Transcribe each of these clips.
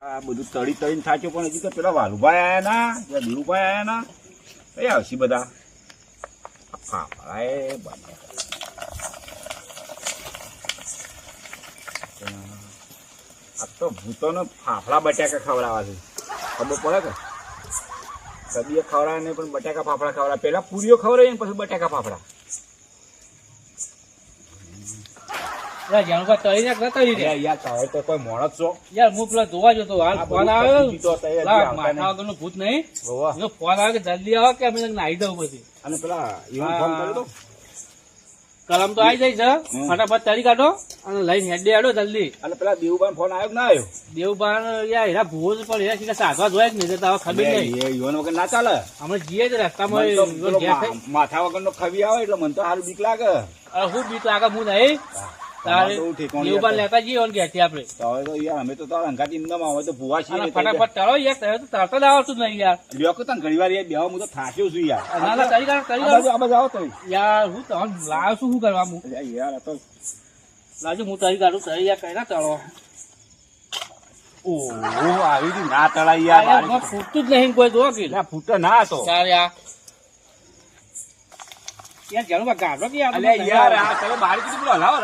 આ બધું તળી તળીને થાચ્યો પણ હજી તો પેલા વાલુભાઈ આયા ના ત્યાં દેવુભાઈ આયા ના કઈ આવશે બધા ફાફડા આ તો ભૂતોનો ફાફડા બટાકા ખવડાવવા છે ખબર પડે કે કદીએ ખવડાવે નહીં પણ બટાકા ફાફડા ખવડાવે પેલા પૂરીઓ ખવડાવે ને પછી બટાકા ફાફડા જાણું તળી નાખ તળી દે યાર તારે તો કોઈ મોણસ છો યાર હું પેલા જોવા જતો હાલ ફોન આવ્યો માથા વગરનું ભૂત નહીં ફોન આવે કે જલ્દી આવો કે અમે નાહી દઉં પછી અને પેલા ઈવન ફોન કર્યો તો કલમ તો આવી જાય છે ફટાફટ તળી કાઢો અને લઈને હેડે આડો જલ્દી અને પેલા દેવુભાઈ ફોન આવ્યો કે ના આવ્યો દેવબાન યાર એના ભૂવો પણ એના સીધા સાધવા જોયા જ નહીં હવે ખબર નહીં ઈવન વગર ના ચાલે અમે જઈએ જ રસ્તામાં માથા વગર નો ખવી આવે એટલે મને તો સારું બીક લાગે હું બીક લાગે હું નહીં તારે દેવબાન લેતા જઈએ ઘેરથી આપડે હવે તો યાર અમે તો તારા અંગાથી ઇન્દમ આવે તો ભૂવા છીએ ફટાફટ તળો યાર તમે તો તરત જ આવતું નહીં યાર લ્યો કે તને ઘણી વાર યાર બેવા હું તો થાક્યો છું યાર ના ના તળી કાઢો આ બાજુ આવો તો યાર હું તો લાવ છું શું કરવા હું યાર તો લાજુ હું તળી કાઢું તળી યાર કઈ ના તળો ઓહો આવી ગયું ના તળાઈ યાર ફૂટતું જ નહીં કોઈ જો કે ફૂટે ના હતો યાર યાર જાણું ગાઢો કે યાર આ તમે બહાર કીધું પેલો હલાવો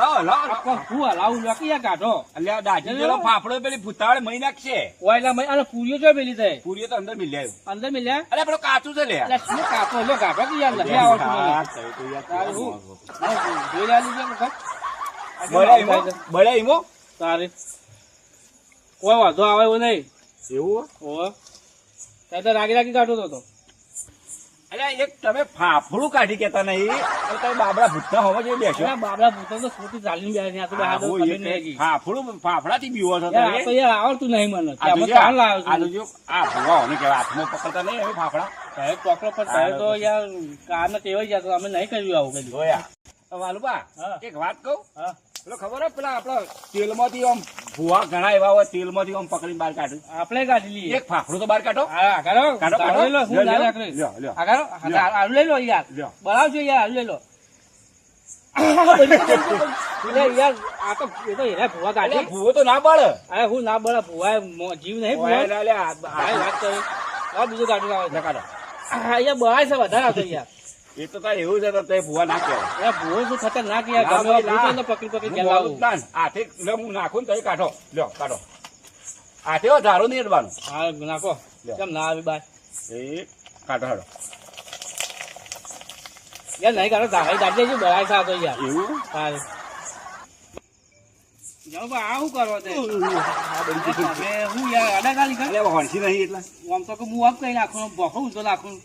હું હલાવું લો કે યાર ગાઢો અલ્યા દાજી પેલો ફાફડો પેલી ભૂતાવળે મહી નાખશે ઓયલા મહી અને પૂરીઓ જો પેલી થાય પૂરીઓ તો અંદર મિલ્યા અંદર મિલ્યા અલ્યા પેલો કાચું છે લે શું કાચો લો ગાઢો કે યાર નથી આવડતું બળે ઈમો તારે કોઈ વાંધો આવે એવું નહીં એવું હો ત્યાં તો રાગી રાગી કાઢો તો અલ્યા એક તમે ફાફડું કાઢી કેતા નહીં તમે બાબડા ભૂતના હોવા જોઈએ બેસો બાબડા ભૂતા તો ખોટી ચાલીને બેઠા ફાફડું ફાફડાથી બીવો છો યાર આવડતું નહીં મને આ ભૂવા ને કેવા હાથમાં પકડતા નહીં હવે ફાફડા સાહેબ પકડો પણ સાહેબ તો યાર કારને ટેવાઈ જતો અમે નહીં કર્યું આવું કદી જોયા વાલુબા એક વાત કહું પેલો ખબર હે પેલા આપડે તેલમાંથી આમ ભૂવા ઘણા એવા હોય તેલમાંથી આમ પકડીને બહાર કાઢે આપણે કાઢી લઈએ એક ફાફડું તો બહાર કાઢો આલુ લઈ લો યાર બનાવજો યાર આલુ લઈ લો યાર આ તો એ તો હેરા ભૂવા કાઢી ભૂવો તો ના બળે અરે હું ના બળે ભૂવા જીવ નહીં વાત કરી બીજું કાઢી લાવે કાઢો યાર બળાય છે વધારે આવતો યાર એ તો તારે એવું છે તો તે ભૂવા ના કહેવાય ભૂવો શું ખતરનાક યાર પકડી પકડી હાથે હું નાખું ને તો કાઢો લ્યો કાઢો હાથે ધારો નહીં અડવાનું હા નાખો કેમ ના આવી બાય એ કાઢો હાડો યાર નહીં કાઢો ધારાઈ કાઢી દેજો બળાય છે તો યાર એવું સારું જાઓ બા આ શું કરો તે હું યાર આડા ખાલી કર વણસી નહીં એટલે આમ તો હું આપ કઈ નાખું બહુ તો નાખું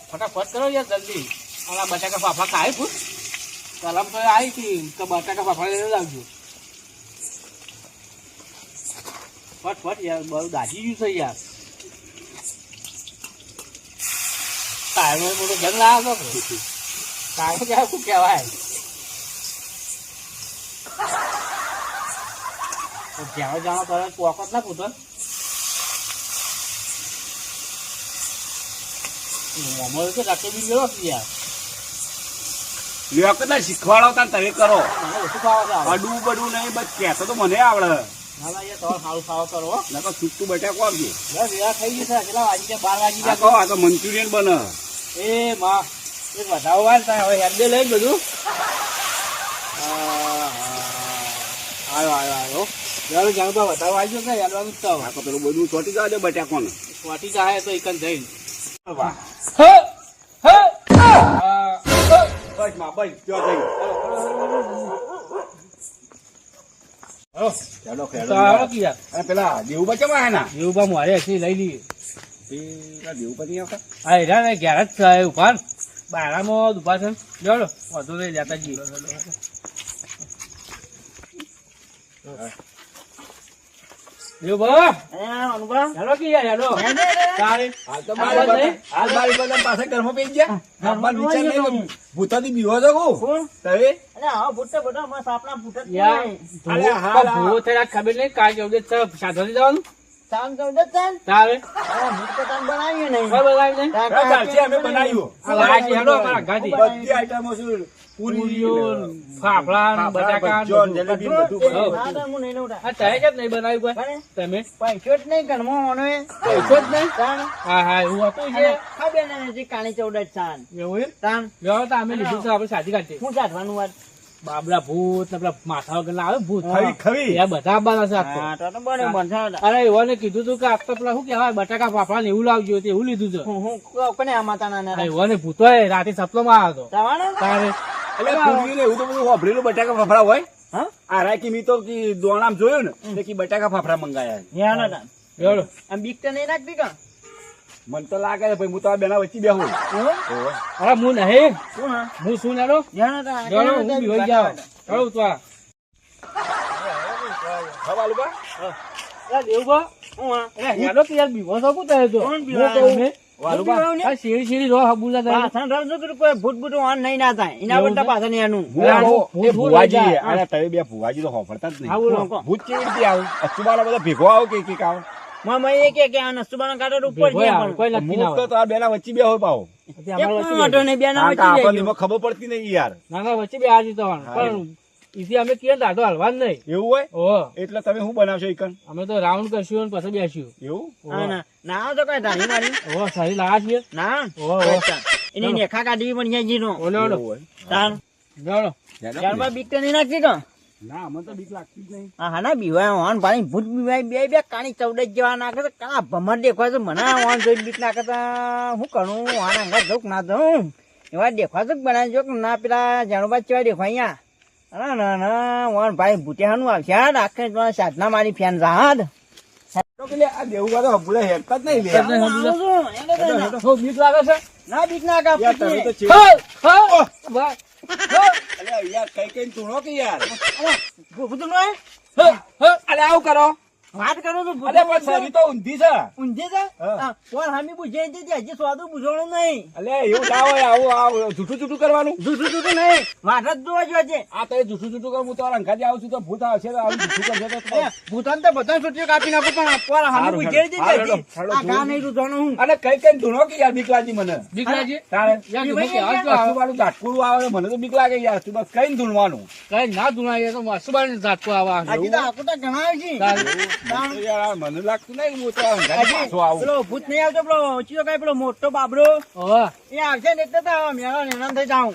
ફટાફટ કરો યાર જલ્દી આ બટાકા ફાફા ખાય ફૂટ કલમ તો આવી હતી તો બટાકા ફાફા લઈને લાવજો ફટ યાર બહુ દાજી ગયું છે યાર તારો મોટો જંગ ના આવતો તારો ક્યાં શું કહેવાય જાણો જાણો કરે પોકટ ના પૂછો અમારે તો ડાક્ટર બી ગયો યાર લ્યો કદાચ શીખવાડો તા તમે કરો ઓછું ખાવા અડવું બડવું નહીં બસ કહેતો તો મને આવડે ના યાર તમારે સારું ખાવા કરો ના તો છૂટું બટાકો આપજો બસ યાર થઈ ગયું છે કેટલા વાગી ગયા 12 વાગી ગયા આ તો મંચુરિયન બને એ માં એ વધાવો વાર થાય હવે હેડે લઈ બધું આવ્યો જાણો જાણો વધાવો આવી ગયો કે હેડવાનું જ તો આ તો પેલું બધું ચોટી જવા દે બટાકોને ચોટી જાય તો એકન જઈને વાહ બસ માં બસ જો જઈ પેલા દેવુબા કેવા હે ના દેવુબા મારે લઈ લઈએ દેવુબા નહીં આવતા હા એરા ને ઘેર જ છે ઉભા બારામાં ઉભા છે જોડો વધુ લઈ લેતા જઈએ દેવુબા હેલો કે યાર હેલો પાસે ઘરમાં પી ગયા ભૂતાથી બીવો છો ખબર નહીં કાલ જવું સાધો જવાનું તારે અમે બનાવ્યું બધી આઈટમો પૂરીઓ, ફાફડા ને બટાકા ને ભજીયો ને બધું. જલેબી ને બધું હા. બનાવ્યું. હા, હું નહીં લઉં તા. આ ચાય કેમ નહીં બનાવ્યું કોઈ? તમે પૈસો જ નહીં ઘરમાં ઓનો એ. પૈસો જ નહીં? તાણ. હા હા એવું હતું છે. અને ખબર નથી કાણી ચૌદ જ સાન. એવું એમ? તાણ. જો તો અમે લીધું છે આપણે સાદી કાઢીએ. શું સાધવાનું વાત? બાબલા ભૂત ને પેલા માથા વગર આવે ભૂત ખવી ખવી એ બધા આવવાના છે આજ તો. હા, તો બને બંધા. અરે એવાને કીધું તું કે આપતા પેલા શું કહેવાય બટાકા ફાફડા ને એવું લાવજો તે એવું લીધું છે. હું કોને આમાં તાના ના અરે એવાને ભૂતોય રાતે સપનામાં આવ્યો હતો. તાવાના? તારે એટલે પૂરીને એવું તો બધું વાપરેલું બટાકા ફાફડા હોય હા? આરા કી મી તો કી દોણામ જોયું ને તે કી બટાકા ફાફડા મંગાયા યાર ના તાન. એવડો. આમ બીક તો નહીં લાગતી કા? મને તો લાગે છે ભાઈ હું તો આ બેના વચ્ચે બેહું એવું? અરે હું નહીં શું હા? હું શું નાનો યાર ના તાન. જોડો હું બીવાઈ જાવ જોડો તું આ ખવાલું બા યાર દેવબા શું હા? અરે હેલો કે યાર બીવો છો કું થાય તો કોણ હું બીવાય? કહું ને વાલું બા બીવાય ને? આ શેરી શેરી રો હબુલા થાય પાછળ રમજો કે કોઈ ભૂત ભૂત વાન નહીં ના થાય એના એવું કરતા છે? પાછળ એનું એ ભુવાજી અરે તમે બે ભુવાજી તો હોફળતા જ હા, નહીં બોલો. ભૂત કેવી રીતે આવું અચુબાલા બધા ભેગો આવો કે આવો મામા એ કે આ નસુબાના કાંટા ઉપર ભેગો છે આવે, કોઈ પણ. નક્કી ના હું હોય. તો આ બેના વચ્ચે બે હોય પાવો પછી અમારા એક વચ્ચે વાંધો નહીં, બે ના વચ્ચે આપણને જજો. એમાં ખબર પડતી નહીં યાર ના ના વચ્ચે બે હાજી તો પણ ઈથી અમે કીએ દાઢો હલવા જ નહીં એવું હોય ઓહો એટલે તમે શું બનાવશો ઈકન અમે તો રાઉન્ડ કરશું અને પછી બેસ્યું એવું હા, ના ના તો કઈ ધારી મારી ઓહો સારી લાવા છીએ ના ઓહો એની નેખા કાઢવી પણ ક્યાં જીનો ઓલો ઓલો એવું હોય તાણ જોડો ત્યારબાદ બીક તો નહીં નાખતી કા ના મને તો બીક લાગતી જ નહીં હા ના બીવાય હોન ભાઈ ભૂત બીવાય બે બે કાણી ચૌદ જ જેવા નાખે તો કાળા ભમર દેખાય છે મને હોન જોઈ બીક નાખે તો હું કરું હોન અંગા જઉં કે ના જઉં એવા દેખાય છે બનાવજો કે ના પેલા જાણુબા ચેવા દેખાય અહીંયા ના ના હોન ભાઈ ભૂતિયાનું આવશે યાર આખે સાધના મારી ફેન રાહત તો કે લે આ દેવું વાળો હબુલા હેરતા જ નહીં લે બહુ બીક લાગે છે ના બીક ના કા યાર તમે તો છે હા હા અરે યાર કઈ કઈ તુણો કે યાર ભૂત નો અરે આવું કરો વાત કરું તો અરે પણ શરીર તો ઊંધી છે ઊંધે છે હા. કોણ હામી પૂછે છે હજી સ્વાદું પૂછવાનું નહીં અલે એવું ના હોય આવું આવું જૂઠું જૂઠું કરવાનું જૂઠું જૂઠું નહીં વાત જ જોવા જોઈએ આ તો જૂઠું જૂઠું કરું હું તો રંગાજી આવું છું તો ભૂત આવશે તો આવું જૂઠું કરશે તો ભૂતાન તો બધા છૂટીઓ કાપી નાખો પણ કોણ હામી સારું, પૂછે છે સારું, હજી સારું, આ ગા નહીં રૂધવાનું હું અને કઈ કઈ ધૂણો કે યાર બીક લાગી મને બીક લાગી તારે યાર બીક તમે લાગી? કહેવા જ કશું વાળું ઝાટકું આવે મને તો બીક લાગે યાર તું બસ કઈ ધૂણવાનું કઈ ના ધુણાય તો મસુબાની ઝાટકો આવા હજી તો આકુટા ઘણા છે તારે યાર મને લાગતું નહીં હું તો રંગાજી પાછો આવું પેલો ભૂત નહીં આવતો પેલો ચિયો કઈ પેલો મોટો બાબરો ઓહો એ આવશે ને એટલે તો મેળો નેણા થઈ જાઉં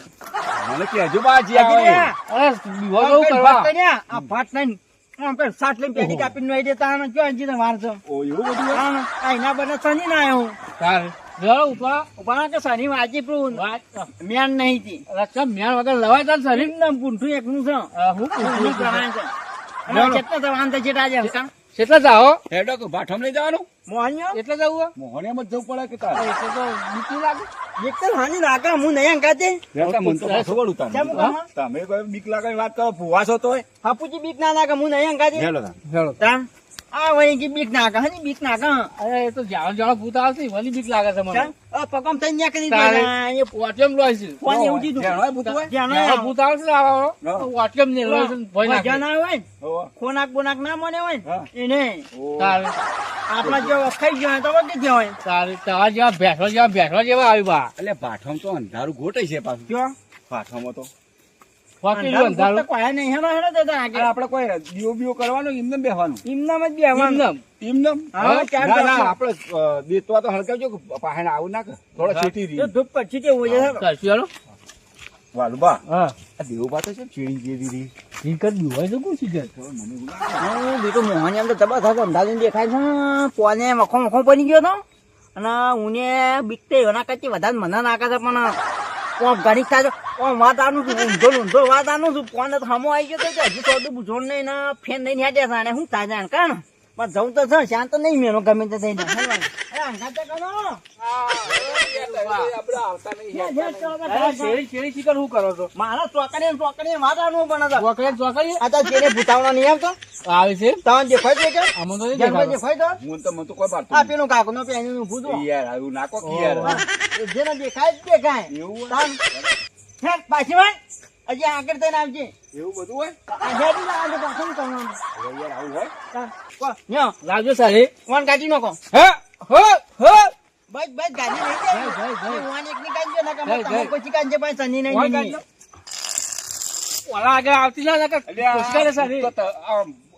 મને કહેજો બાજી હજી આવે રે. અરે બીવો આમ તો કઈ કરવા ભાત કર્યા, આ ભાત લઈને આમ કઈ સાત લઈને પેટી કાપીને લઈ દેતા અને ક્યાં હજી તો વાર છે ઓ એવું બધું હોય? આ એના બને શનિ ના આવ્યો હું તારે જોડો ઉપા ઉભા કે શનિ વાંચી પેલું વાત મેન નહીં હતી રક્ષા મેળ વગર લવાય તાર શરીર એકદમ પૂંઠું એકનું છે હું પૂંઠું પ્રમાણ છે અને કેટલા જવાન થઈ છે આજે હલકા કેટલા જાઓ હેડો કે ભાઠમ લઈ જવાનું મોહન્યો એટલે જવું મોહણિયામાં જ જવું પડે કે તારે એટલે તો બીક નહીં લાગે એક તો હાની લાગે હું નહીં અંકાતે યાર, મને તો પાછું વળું તારે. કેમ કહો? તમે કોઈ બીક લાગે વાત કરો ભૂવાશો તોય હાપુજી બીક ના લાગે હું નહીં અંકાતે હેલો તાર. હેડો તાન આ વળી કે બીક ના લાગે હની બીક ના લાગે અરે એ તો જાણો જાણો ભૂત આવશે વળી બીક લાગે છે મને ચાલ, આ પગમ થઈ ન્યા કરી તારે. દીધા એ વાટકેમ લોય છે કોને એવું કીધું જાણો હોય ભૂત હોય? જાણો જાણો ભૂત આવશે ને આવા હા. વાટકેમ ને લોય છે ને ભય મજા નાખે ના હોય ને, હોવે. ખોનાક બોનાક ના મને હોય ને હા. એને ઓ. તારે આપણા જેવો ખાઈ ગયો હોય તો વગી ગયો હોય તારે તમારા જેવા ભેંસો જેવા આવી બા એટલે ભાઠમ તો અંધારું ગોટે છે પાછું જો ભાઠમમાં તો વાકી જો અંધારું અંધારું તો કોઈ નહીં હેલો હેલો દેતા અને આગળ આપણે કોઈ દીવો બીવો કરવાનો એમને બેહવાનું ઇમનામ જ બેહવાનું એમનેમ. એમને હા, ચાર ના દસ. ના આપણે દેતવા તો હળગાવજો કે પાહેણ આવું ના કર થોડો ચીટી જો રહી ધૂપ પછી કેવું હોય છે કરશું હેડો. વાલુબા હા આ દેવબા તો છે ચીડી જેવી રહી શીખર બીવાય છે કોણ શીખર થોડો મને એવું લાગે. હું બીજું મોહન એમ તો તબા થતો અંધારું દેખાય છે પોને મખો મખો પડી ગયો તો અને ઉને બીક તો એના કરતી વધારે મને નાખે છે પણ કોમ ઘણી થાય છે કોમ વાત આનું છું ઊંધો ઊંધો વાત આનું છું કોને તો હમો આવી ગયો તો હજી થોડું બુઝોડ નહીં ને ફેન નહીં હેડે છે અને હું થાય જાણ કારણ પણ જવું તો છે શાંત નહીં મેનો ગમે તે થઈ જાય શેરી શેરી શીખર શું કરો છો મારા ચોકડી ચોકડી વાત આનું પણ હતા ચોકલેટ ચોકડી આ તો જેને ભૂતાવણા નહીં આવતો આવે છે તમને દેખાય છે કે આમાં તો નહીં જેને દેખાતો. દેખાય તો મને તો કોઈ પાડતું આ નહીં. પેલું કાકુ નો પેલું ભૂતું યાર આવું નાખો કે યાર જેને દેખાય જ દેખાય એવું હોય? તાન. હે, પાછી વાળ. હજી આગળ થઈને આવજે એવું બધું હોય આ હેડી ના આવજે, પાછું નહીં કરવાનું. હવે યાર આવું હોય તાન. કો, ન્યો, લાવજો સારી વાન કાઢી નાખો હે હો હો બસ બસ ગાડી નહીં જાય. જય, જય, જય. વાન એકની કાઢજો, નકર જય, તમે જય. પછી કાઢજે, પણ સની નહીં વાન જીની. કાઢજો. ઓલા આગળ આવતી ના નકર અલ્યા, કોશિશ કરે સારી. તો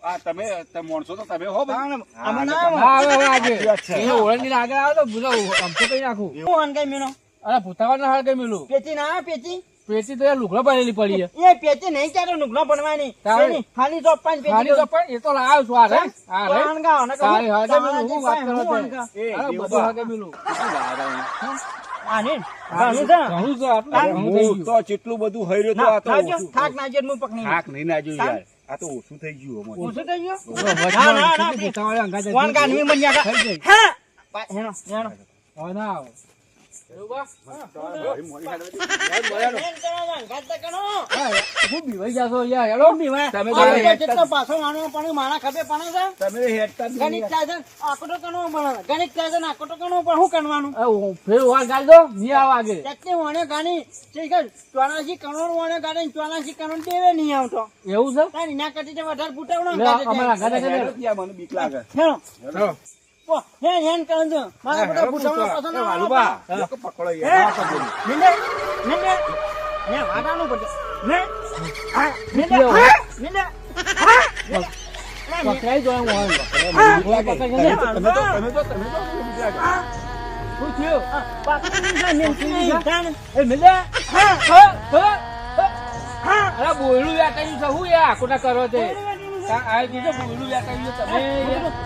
આ તમે માણસો તો તમે હો ભાઈ. આમાં ના ના આવે હવે આજે. સાચી વાત છે. એને ઓળંગીને આગળ આવે તો ભૂલો અમથું કઈ નાખું. હું હંગાઈ મેનો અરે ભૂતાવાના હાલ કઈ મેલું. પેચી ના આવે પેચી પેટી તો યાર લુગડા ભરેલી પડી છે. એ પેચી નહીં ચાલો નુકનો બનવાની તારે. એની ખાલી તો પાંચ ખાલી પેચી તો પણ એ તો લાવ છું આ રે. આ રે. હંગાઓ ને તારે કહું હાગે મેલું હું વાત કરો છો. એ, અરે દેવબા. બધું હાગે મેલું. આને ઘણું છે ઘણું છે આટલું અરે ઘણું થઈ હું ગયું. તો જેટલું બધું હર્યો તો ના આ તો થાજો ઓછું. થાક ના જેટ હું પકડી થાક નહીં ના જોયું યાર. આ તો ઓછું થઈ ગયું અમારે. ઓછું થઈ ગયું તો ના, વચમાં ના, કેટલી ના. ભૂતાવાળી અંગાત હતી. કોણ કાઢવી મને યાર થઈ ગઈ. હા હેનો હેનો હવે ના આવે. એવું બા? ભાઈ, મોડી હાડે. હું બીવાઈ જાશો યાર. હેલો. તમે તો જેટલો પાછો માનવો પણ મારા ખભે પણ છે તમે હેડતા જ નહીં ગણિત થાય છે આકડો કણવો મળે ગણિત થાય છે આકડો કણવો પણ શું કરવાનું ફેર વાર ગાળ દો નહીં આવે આગળ. કેટલી વણે ગાડી છે કે 84 કરોડ વણે ગાડી 84 કરોડ દેવે નહીં આવતો એવું છે? તારી ના કટી તે વધારે ફૂટાવડો લે, અમારા ઘરે ઘરે. હેડો ત્યાં મને બીક લાગે. Hello hello. હેન હેન કહું છું મારા બધા ફૂટાવડો પસંદ એ વાલુબા, લોકો પકડો હે? યાર. ના પકડો. નિંદે નિંદે ને વાડાનું પડે ને હા નિંદે કેટલો? હા નિંદે હા પકડાઈ જાય હું આવે. બીક લાગે. પકડાઈ જાય. તમે તો બીક લાગે. શું થયું? પાકડી જા નિંદે જાણ એ મિલે. અરે બોયલું વ્યાટાયું છે હું યાર આખું ના કરો તે. આ કીધું બોયલું વ્યાટાયું છે તમે.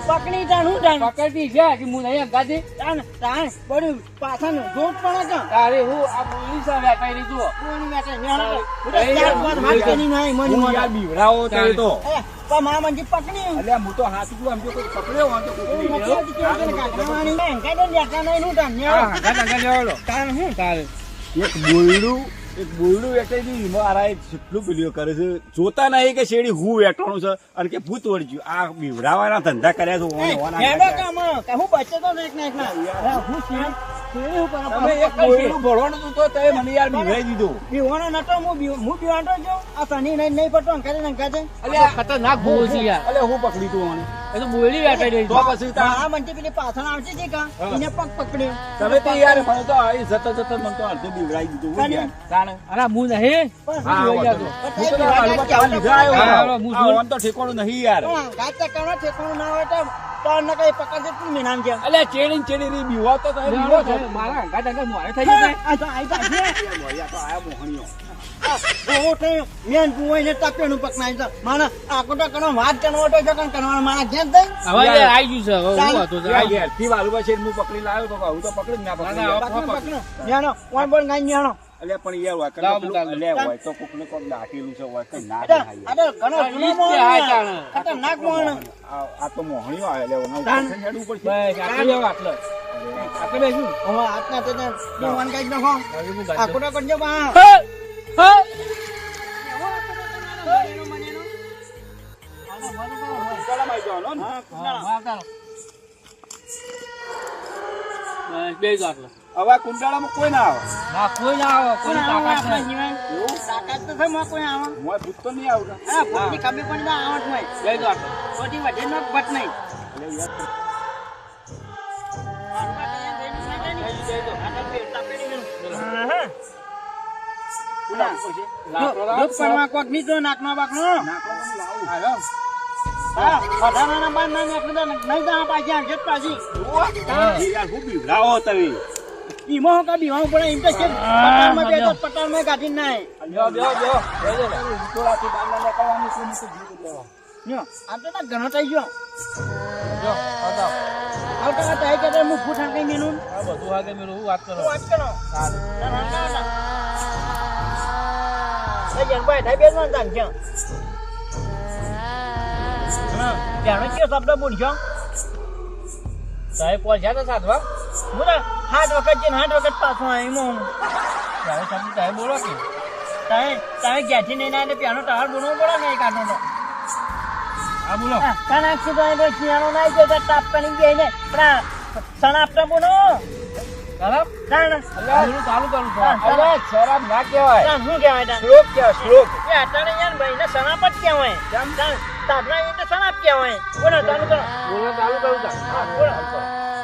પકડી જાણ હું જાણ પકડતી છે કે હું નહીં અંગાથી. તાણ તાણ બડું પાછળ જોત પણ છે તારે હું આ બોયલી છે વ્યાટાઈ જુઓ. કોની માટે ન્યાણો ઉડે ચાર પાંચ હાથ કેની નાય મની હું મોડા યાર બીવડાવો તો એ તો. એ પણ મા મંજી પકડી અલ્યા હું તો હાથ જો આમ જો કોઈ પકડ્યો આમ તો કોઈ નહીં. નથી કે કાઢવાની નહીં કાઢો લેતા નહીં નું તાણ હા, ન્યાણો અંગાત અંગાત લેવાડો. તાણ હું તારે. એક બોયડું વેચાઈ મારા જેટલું પેલીઓ કરે છે જોતા નહીં કે શેરડી હું વેટવાનું છે અને કે ભૂત વળગ્યું આ બીવડાવાના ધંધા કર્યા છે ઓને ઓના હેડો કર્યા. કામ કે હું બચે તો એક ના એક ના હું શેર શેરી હું કરવા તમે એક બોયડું ભરવાનું હતું તો તમે મને યાર બીવડાઈ દીધું. બીવાનો નતો હું બીવાતો જો આ તની નહીં પડતો અંકારે અંકારે અલ્યા ખતરનાક ભૂલ છે યાર. અલે હું પકડી તું આને. એ તો બોયલી વ્યાટાઈ રહી તો છે. પછી તા- આ મંજી પેલી પાછળ આવશે છે કા એને પગ પકડ્યો તમે તો યાર મને તો આ જતા મને તો અડધું બીવડાઈ દીધું હું યાર. તાણે. અરે હું નહીં. હા, હું વાંધો જાતો. નહીં. હું તો યાર મારું પાસે આ લીધા આવ્યો. હા, હા, હું આ ઓન તો ઠેકાણું નહીં યાર. ગાતા કરો ઠેકાણું ના હોય તો ન કઈ પકડે તું મે નામ છે અલ્યા ચેડી રી બીવા તો તમે બીવો છો. મારા અંગાત અંગાત મોડે થઈ જશે. આ તો આઈ તા છે યાર, મોરિયા તો આયા મોહણીઓ. ઓ તે મેન પુવાઈને તાપેનું પકનાઈ છે મારા આકોટો કનો વાત કરવાનો તો જકન કરવાનો મારા ઘેર દઈ હવે યાર આવી ગયું છે. હવે હું હતો તો યાર, આવી યાર, થી વાલુબા શેર હું પકડી લાવ્યો તો હું તો પકડી જ ના પકડી ના, યાર. પકનો પકનો યાનો કોણ બોલ ગાઈ યાનો અલ્યા પણ યાર વાકર લાવો, પેલું લાવો. અલ્યા હોય તો કોકને કોક દાટેલું છે હોય કઈ ના અરે થાય અરે ઘણો આ જૂનો ઈ જ મોણ તે આ યાર. જાણે. ખતરનાક મોણ આ તો મોહણીઓ આવે એટલે ઓના તાન. ઉપર હેડવું પડશે. બસ આટલે જાઓ આટલે. આટલે બેસું. હવે આજના તે દીવાન ગાઈ નાખો હવે હું ગાતો. આકોટો કરજો બા હા, હા. કુંડાળામાં આવી જવાનો ને? હા, આવતા રહો. બસ બેસજો આટલે. હવે આ કુંડાળામાં કોઈ ના આવે. ના કોઈ ના આવે. કોઈ તાકાત આપણા નહીં. જીવન તાકાત તો છે માં કોઈ આવા મોય ભૂત તો નહીં આવતા. હા પોતની ખબર પણ ના આવત હોય બેસજો આટલે. પોતી વધે નો બટ નહીં એટલે યાર, કુંડાળું પડશે. લાકડો લાવો. દૂધ પણ કોક નીચો નાકનો બાકનો નાખો તો હું લાવું. આવ્યો. હા વધારાના બાર ના નાખી દો નહીં તો આ પાછી આવશે જ પાછી એ યાર, હું બીવડાવો તમે. ઈમો કા બીવાવું પડે એમ તો છે પટાલમાં બે તો પટાલમાં કાઢી નાય બેહો, બેહો, બેહો. બેસજો. ઉતોડાથી બહાર ના નીકળવાનું છે, નહીં તો જીવ લેવા. લ્યો આ તો ના ઘણો થઈ ગયો જો, આવતા. આવતા હતા કે હું ફૂટ કઈ મેનું આ બધું આગળ મેલું હું વાત કરો. વાત કરો ભાઈ ઢાઈ બે માં જાણ છે જાણો કયો શબ્દ બોલશો સાહેબ પહોંચ્યા હતા સાધવા. હું હાથ વખત છે ને હાથ વખત પાછો આવ્યો ત્યારે સાહેબ સાહેબ બોલો કે તમે ઘેરથી નહીં ના એટલે પેલો ટાવર બોલવો પડે ને એક આટો તો હા બોલો. કનાક્ષી તો એને શિયાળો ના ગયો તો તાપ કરી ગઈ ને પણ આ સણ આપતા બોલો બરાબર. તાણ ચાલુ ચાલુ કરું છું. હા. અરે, શરાબ ના કહેવાય. તાણ શું કહેવાય તાણ શ્લોક કહેવાય, શ્લોક. એ અટાણે યાર ભાઈને સણાપ જ કહેવાય તાણ તાપના એટલે સણાપ કહેવાય બોલો ચાલુ કરો બોલો ચાલુ કરું છું. હા બોલો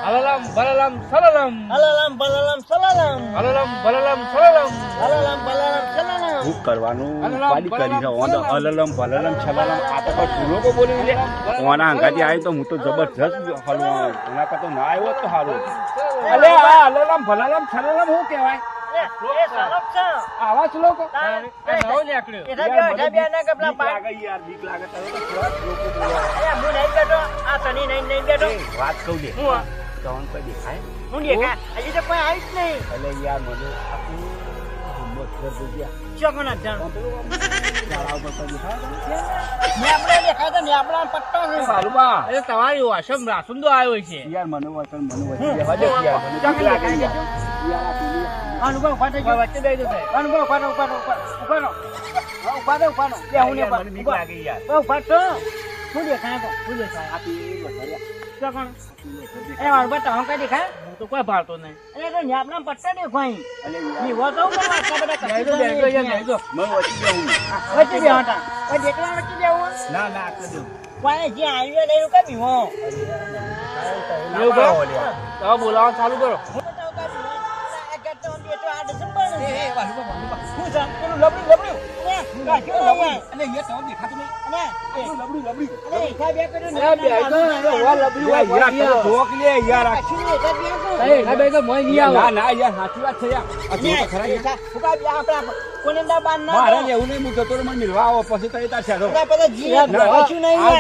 હલલમ બલલમ સલલમ. હલાલામ બલાલામ સલાલામ હલલમ બલલમ સલલમ. હલાલામ બલાલામ સલાલામ શું કરવાનું અલલમ, પાડી કરી છે બલલમ, ઓન તો અલલમ ભલલમ છલલમ આ તો કોઈ ભૂલો કો બોલી લે ઓના અંગાથી આવ્યો તો હું તો જબરજસ્ત હલવા એના કરતો ના આવ્યો તો સારું અલે આ અલલમ ભલલમ છલલમ શું કહેવાય આવા જ લોકો નવો નીકળ્યો. એના બે અઢા બે ના કપડા બીક પાડ. લાગે યાર બીક લાગે તમે તો કેવા લોકો બોલો અરે હું નહીં બેઠો આ શનિ નહીં બેઠો એ, વાત કહું દે હું આ? તવન કોઈ દેખાય હું દેખા હજી તો કોઈ આવી જ નહીં અલે યાર મને આખું હિંમત કર દે યાર ચોકન અજાણ શાળા ઉપર કોઈ દેખાય ને આપણે દેખાય તો ને આપણા પટ્ટો છે સારું બા અરે તમારી વાસમ રાસુંદો આવ્યો છે. યાર મને વચન મને વચન દેવા દે યાર મને બીક લાગે યાર યાર આ પેલી અનુભવ ઉભા થઈ ગયો વચ્ચે દઈ દો સાહેબ. અનુભવ ઉભા રહો, ઉભા રહો, ઉભા રહો. હા, ઉભા રહો, ઉભા રહો. બે હું ને યાર, ઉભા. મને બીક ઉભા. લાગે યાર ઉભા છો. શું દેખાય તો? શું દેખાય? આ પેલી વચન ચોકન. એ મારું બા તમે કઈ દેખાય? હું તો કોઈ ભાળતો નહીં. અરે તો ને આપણા પટ્ટા દેખાય. અલે યાર નીવો તો ઉપર આટલા બધા દઈ દો, દઈ દો, યાર, દઈ દો. મને વચન દેવું વચ્ચે બે હતા. ઓય દેખલા વચ્ચે બેવું. ના ના આટલું દેવું કોઈ જે આવ્યો નહીં કા બીવો. એવું કરો. તમે બોલાવવાનું ચાલુ કરો. હું તો કા બીવો. આ ગટ્ટો અંગે તો આ ડિસેમ્બર ને. વાસુ બા. શું છે? પેલું લબડ્યું. અરે કાઢ્યો લબડ્યું. અને યાર તમે દેખાતું નહીં અરે લબડી અરે એકા બે કર્યું ને. અરે બે તો વા લબડી વા યાર તમે જોક લે યાર આ કશું નહીં, એકા બે કર્યું. એ બે તો મોય નહીં ના આવે. ના યાર સાચી વાત છે યાર આ જો તો ખરા યાર મારે એવું નહીં હું જતો રહું, મને મિલવા આવો પછી તો એ તાર છેડો આ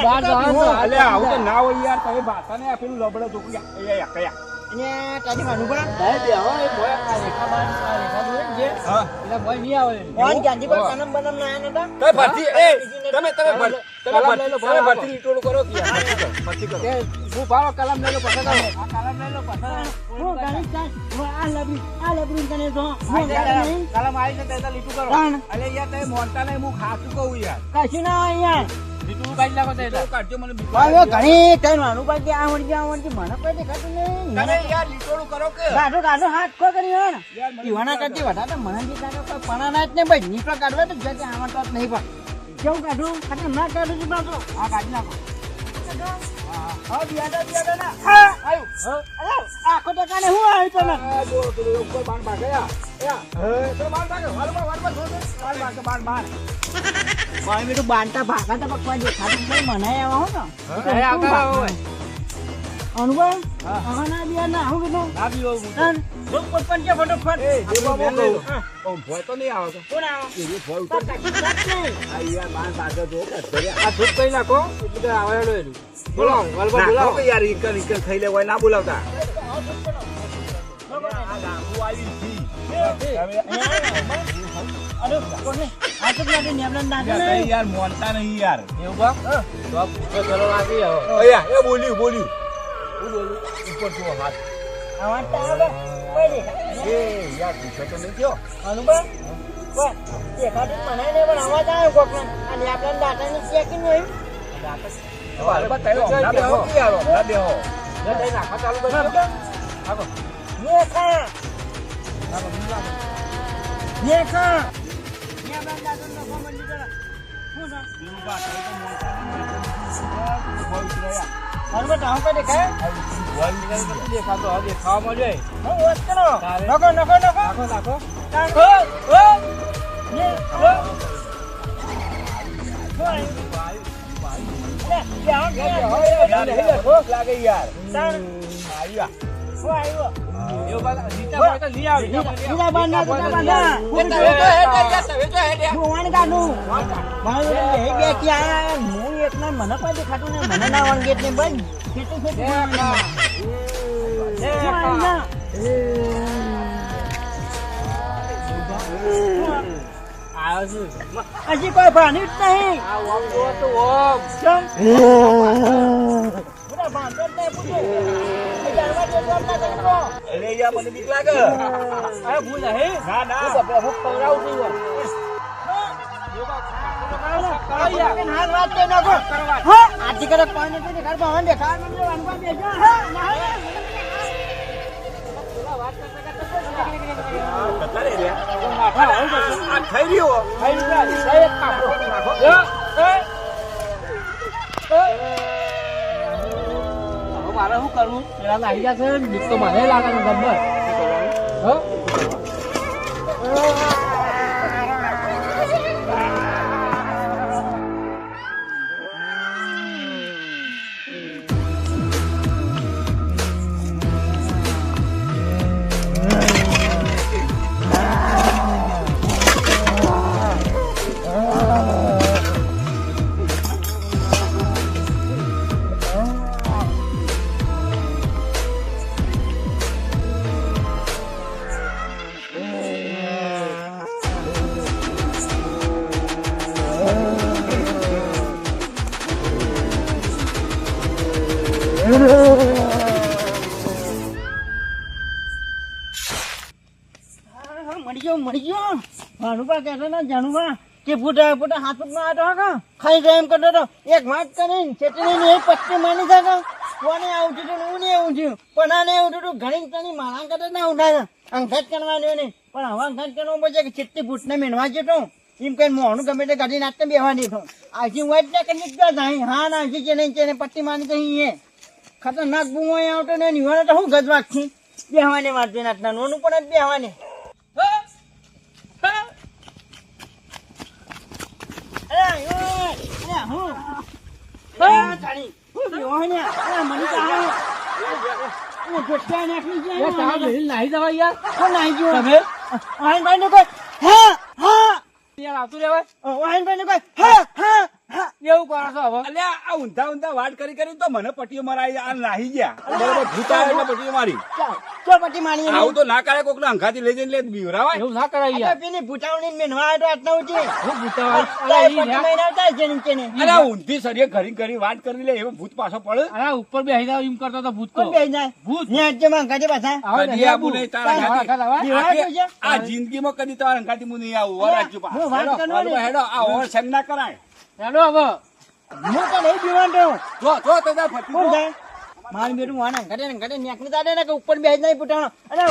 બાર જવાનું અલે આવું તો ના હોય યાર તમે બાતા ને પેલું લબડો ઢોકળી એ કયા સાહેબ બે હો એ મોય આ રેખા બાર આ રેખા જોડે ને જે હા એટલે મોય નહીં આવે. તમે ભરતી એ તમે ભરતી લીટોડું કરો કે યાર ભરતી કરો કે હું ભાવ કલમ લઈ લો પસંદ આવે. આ કલમ લઈ લો પસંદ કલમ આવી છે તો લીટું કરો. અલે યાર તમે મોનતા નહીં હું ખાતું કહું યાર લીટું કાઢી નાખો તો તો કાઢજો મને બીક ઘણી લાગે. તને અનુભવ મને કોઈ દેખાતું નહીં તમે યાર લીટોડું કરો કે ગાઢો ગાઢો હાથ ખો કરી હોય ને યાર મને ઈવાના કરતી વધારે મને જે કાઢો કોઈ પણાના જ નહીં ભાઈ નીકળો કાઢવા તો જતે આવતો જ નહીં પણ કેવું કાઢું ખાતે ના કાઢું છું પાછો આ કાઢી નાખો હા બિયાડા ના હા આવ્યું અરે આખો ટકાને હું આવ્યું તને આ જો પેલું ઉપર બાણ ભાગે યાર યા તો બાણ ભાગે વાળવા બાણ ભાગે બાણ કોઈ મેં તો બાંધતા ભાગા તો પકવા દેખાતું નહીં મનાય આવા હો ને એ આવતા હોય. અનુભવ ના બિયા ના હું કીધું ના બી હોય હું. તન લોક પોતપણ કે ફટોફટ એ જે બાબો બેન લઈ લો. ઓમ ભોય તો નહીં આવતો કોણ આવો એ જે ભોય તો ઉતર કશું વાત નહીં આ યાર બાણ ભાગે તો કે ધર્યા આ ધૂપ કરી નાખો એટલે કે આવેલો એનું. બોલાવો વાલબા ના બોલાવો. કહો કે યાર ઇકલ થઈ લે હોય ના બોલાવતા આ લાંબુ આવી છી અરે કોને આ તો લાગે નેમલા નાખે યાર ને કઈ યાર મોનતા નહીં યાર એવું બા તો આ પૂછો ચલો લાગી હવે. અયા એ બોલ્યું હું બોલ્યું ઉપર જો હાથ આવા તારે કોઈ દેખાય એ યાર પૂછો તો નહીં થયો અનુભવ બસ દેખાતું મનાય નહીં પણ અવાજ આવ્યો કોકનો અને આપણા દાટાની ચેકિંગ હોય હાલમાં તમે હમણાં બેહો કે યાર હમણાં બેહો લે દઈ નાખો ચાલુ કરી દો. નાખો. નેખા નેખા નેમલા દાટાનો નફો મંડી જરા હું છે દેવબા કઈ તો મોનતા નહીં ભોય ઉતર્યા અનુભવ તાવ કોઈ દેખાય ભોય ઉતર્યા નથી દેખાતો હવે ખાવા મળ્યો. હું વાત કરો તારે. નકો નકો નકો નાખો નાખો. નાખો ઓ ને ઓ હોય ભોગ લાગે યાર તાર આવ્યા હું આવ્યો એવું બા નીચા પડે તો નહીં આવે. નીચા બાંધના તો બાંધના. હું વાણ કાઢું. મારું એ બે કે આયા હું એકલા મને કોઈ દેખાતું નહીં મને ના વણગેટ ને બંધ કેટલું કેટલું આવ્યો છું. હજી કોઈ ભાની જ નહીં આ ઓમ જો તો ઓમ. ચમ. બધા ભાંડો જ નહીં પૂછ્યું. એ જાણવા જેવું જ નથી પૂછ્યું. અરે યાર મને બીક લાગે અરે ભૂલ હે. ના ના હું પવરાવું છું. હાલ વાત કરી નાખો. હા, આથી કરે કોઈ નથી દેખાડતો. હવે દેખાડ મને વાનવા બેસો. હા, ના. કેટલા રે આ થઈ રહ્યો મારે શું કરવું પેલા લાગી જશે બીક તો મને લાગે છે ગબ્બર. મળી ગયો ભાનુભા કહેતો ને જાનુભા કે ફૂટા હાથ પગમાં આટો હા ખાઈ જાય એમ કરતો હતો એક વાત કરીને ચટણી એક પટ્ટી માની જાય કોને આવું છું હું નહીં આવું છું પણ આને એવું થયું ઘણી તણી મારા કરતા ના ઉઠાય અંગત કરવાની નહીં પણ હવે અંગત કરવો પડશે કે ચેટલી ફૂટને મેળવા જતો એમ કઈ મોહનું ગમે તે ગાડી નાખતે બેહવા દીધો આજે વાત ને કરી જાય હા ના હજી છે નહીં છે પટ્ટી માની તો એ ખતરનાક બૂમો આવતો ને નિવાડે તો હું ગજવાક થી બેહવાને વાંચી નાખતા નોનું પણ જ બેહવાને નાહી જવા યાર યાર આવતું રેવાય એવું કરો છો હવે અલ્યા આ ઊંધા ઊંધા વાત કરી કરી તો મને પટ્ટીઓ મરાઈ આ નાહી ગયા બરોબર ભૂત આવે એટલે પટ્ટીઓ મારી પટ્ટી માની આવું તો ના કરે કોક અંગાથી લઈ જઈને લે બીવરાવાય એવું ના કરાય યાર પેલી ભૂટાવણી મેનવા આવ્યો આટલા ઊંચી હું પૂછાવા અરે આ ઊંધી સરીએ ઘરી ઘરી વાત કરી લે એવો ભૂત પાછો પડે અરે ઉપર બેસી જાવ એમ કરતો તો ભૂત તો ભૂત કદી આવું નહીં તારા અંગાથી. આ જિંદગીમાં કદી તારા અંગાથી હું નહીં આવું વરાજ્યો પા. હું વાત હેડો, કરવાની. હેડો, આ ઓવર સેમ ના કરાય હેડો હવે જો તો તાર ફટી જો. મારી બેટું વાના ઘટે ને ઘટે નેકની તાડે ને કે ઉપર બેસી જાય પૂટાણો અરે